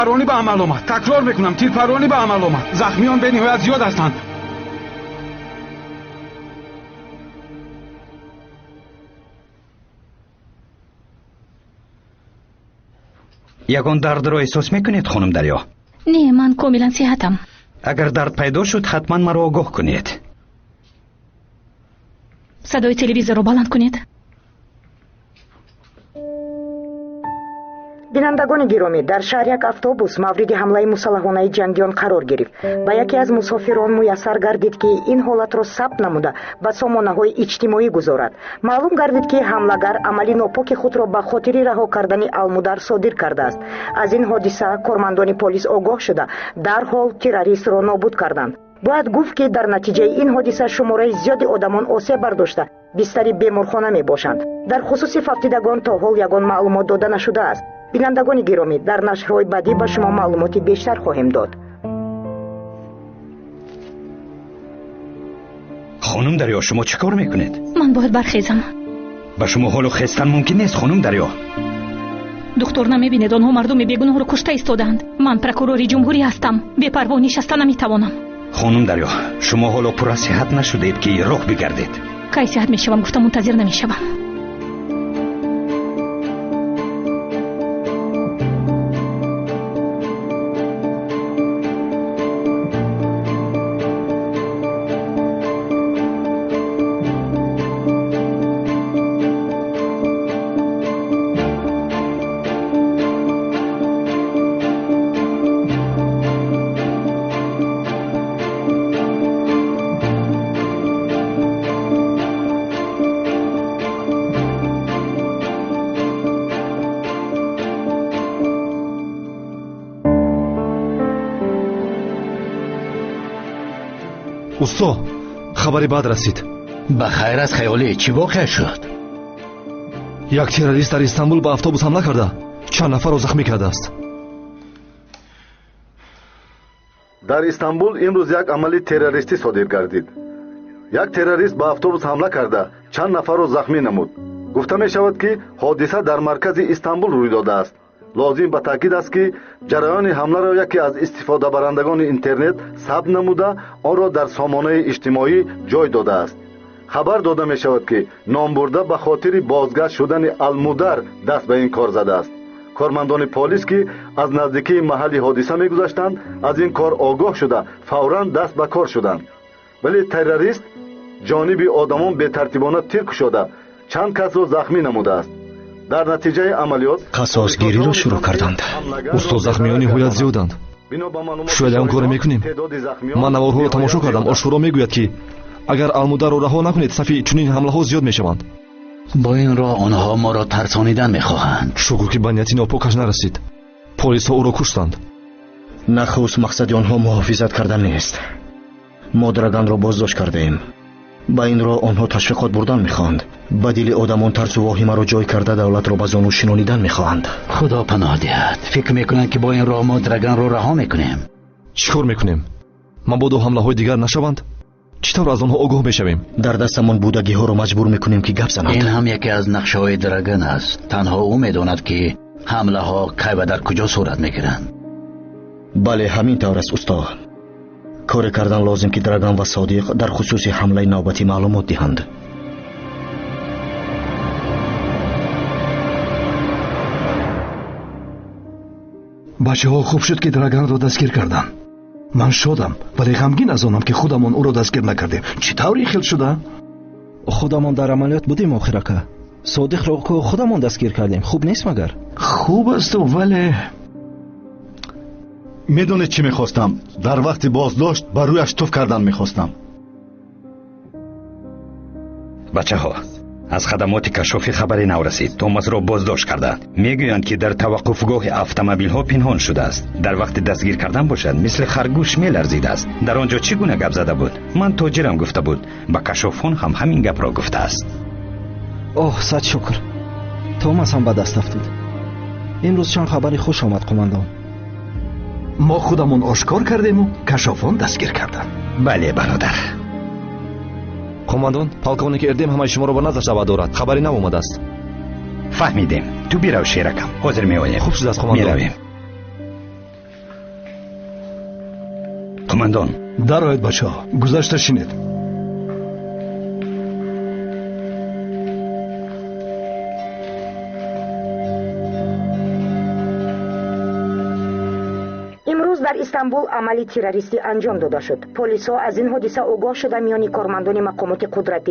تیرپرانی به عمل آمد. تکرار میکنم، تیرپرانی به عمل آمد. زخمیان به نهایت زیاد هستند. یگان درد را احساس میکنید خانم دریا؟ نه، من کاملا صحتم. اگر درد پیدا شد حتما مرا آگاه کنید. صدای تلویزیون رو بلند کنید. бинандагони гиромӣ, дар шаҳр як автобус мавриди ҳамлаи мусаллаҳонаи ҷангиён қарор гирифт. ба яке аз мусофирон муяссар гардид ки ин ҳолатро сабт намуда ба сомонаҳои иҷтимоӣ гузорад. маълум гардид ки ҳамлагар амали нопоки худро ба хотири раҳо кардани алмудар содир кардааст. аз ин ҳодиса кормандони полис огоҳ шуда дарҳол террористро нобуд карданд. бояд гуфт ки дар натиҷаи ин ҳодиса шумораи зиёди одамон осеб бардошта бистари беморхона мебошанд. дар хусуси фавтидагон то ҳол ягон маълумот дода нашудааст. бинандагони гиромӣ, дар нашрҳои баъдӣ ба шумо маълумоти бештар хоҳем дод. خانم دریا شما چه کار میکنید؟ من باید برخیزم. با شما حالو خستن ممکن نیست خانم دریا. دکتر نمیبیند آنها مردم بیگناه رو کشته ایستادند. من پرокуроری جمهوری هستم. بی‌پروا نشسته نمیتوانم. خانم دریا شما حالا پر از صحت نشدید که راه بگردید. کی صحت میشوم؟ گفتم منتظر نمیشوم. усто хабари баъд расид. ба хайр аз хаёлӣ чӣ воқеъ шуд? як террорист дар истанбул ба автобус ҳамла карда чанд нафарро захмӣ кардааст. дар истанбул имрӯз як амали террористӣ содир гардид. як террорист ба автобус ҳамла карда чанд нафарро захмӣ намуд. гуфта мешавад ки ҳодиса дар маркази истанбул рӯй додааст. лозим ба таъкид аст ки ҷараёни ҳамларо яке аз истифодабарандагони интернет сабт намуда онро дар сомонаи иҷтимоӣ ҷой додааст. хабар дода мешавад ки номбурда ба хотири бозгашт шудани алмудар даст ба ин кор задааст. кормандони полис ки аз наздикии маҳалли ҳодиса мегузаштанд аз ин кор огоҳ шуда фавран даст ба кор шуданд. вале террорист ҷониби одамон бетартибона тир кушода чанд касро захмӣ намудааст. дар натиҷаи амалиёт қасосгириро шурӯъ карданд. усто захмиён ниҳоят зиёданд. шояд ягон коре мекунем. ман наворҳоро тамошо кардам. ошкоро мегӯяд ки агар алмударро раҳо накунед сафи чунин ҳамлаҳо зиёд мешаванд. бо ин роҳ онҳо моро тарсонидан мехоҳанд. шукр ки ба нияти нопокаш нарасид. полисҳо ӯро куштанд. нахуст мақсади онҳо муҳофизат кардан нест. мо драганро боздошт кардаем. ба ин роҳ онҳо ташвиқот бурдан мехоҳанд. ба дили одамон тарсу воҳимаро ҷой карда давлатро ба зону шинонидан мехоҳанд. худо паноҳ диҳад. фикр мекунанд ки бо ин роҳ мо драганро раҳо мекунем. чӣ кор мекунем? мабодо ҳамлаҳои дигар нашаванд? чӣ тавр аз онҳо огоҳ мешавем? дар дастамон будагиҳоро маҷбур мекунем ки гап зананд. ин ҳам яке аз нақшаҳои драган аст. танҳо ӯ медонад ки ҳамлаҳо кай ва дар куҷо сурат мегиранд. бале ҳамин тавр аст усто. коре кардан лозим ки драган ва содиқ дар хусуси ҳамлаи навбатӣ маълумот диҳанд. бачаҳо хуб шуд ки драганро дастгир кардам. ман шодам вале ғамгин аз онам ки худамон ӯро дастгир накардем. чӣ таври хел шуда? худамон дар амалиёт будем охирака. содиқро ку худамон дастгир кардем. хуб нест магар? хуб асту вале медонед чӣ мехостам? дар вақти боздошт ба рӯяш туф кардан мехостам. бачаҳо аз хадамоти кашофӣ хабаре нав расид. томасро боздошт карданд. мегӯянд ки дар таваққуфгоҳи автомобилҳо пинҳон шудааст. дар вақти дастгир кардан бошад мисли харгӯш меларзидааст. дар он ҷо чӣ гуна гап зада буд? ман тоҷирам гуфта буд. ба кашофон ҳам ҳамин гапро гуфтааст. оҳ сад шукр. томас ҳам ба даст афтуд. имрӯз чанд хабари хуш омад қумандон. мо худамон ошкор кардему кашофон дастгир карданд. бале бародар. қомандон полковник эрдем ҳамаи шуморо ба назар шава дорад. хабари нав омадааст. фаҳмидем. ту бирав шеракам. ҳозир меоем. хуб шудааст қомандон. меравем. قماندان дароед бачаҳо гузашта шинед. имрӯз дар истанбул амали террористӣ анҷом дода шуд. полисҳо аз ин ҳодиса огоҳ шуда миёни кормандони мақомоти қудратӣ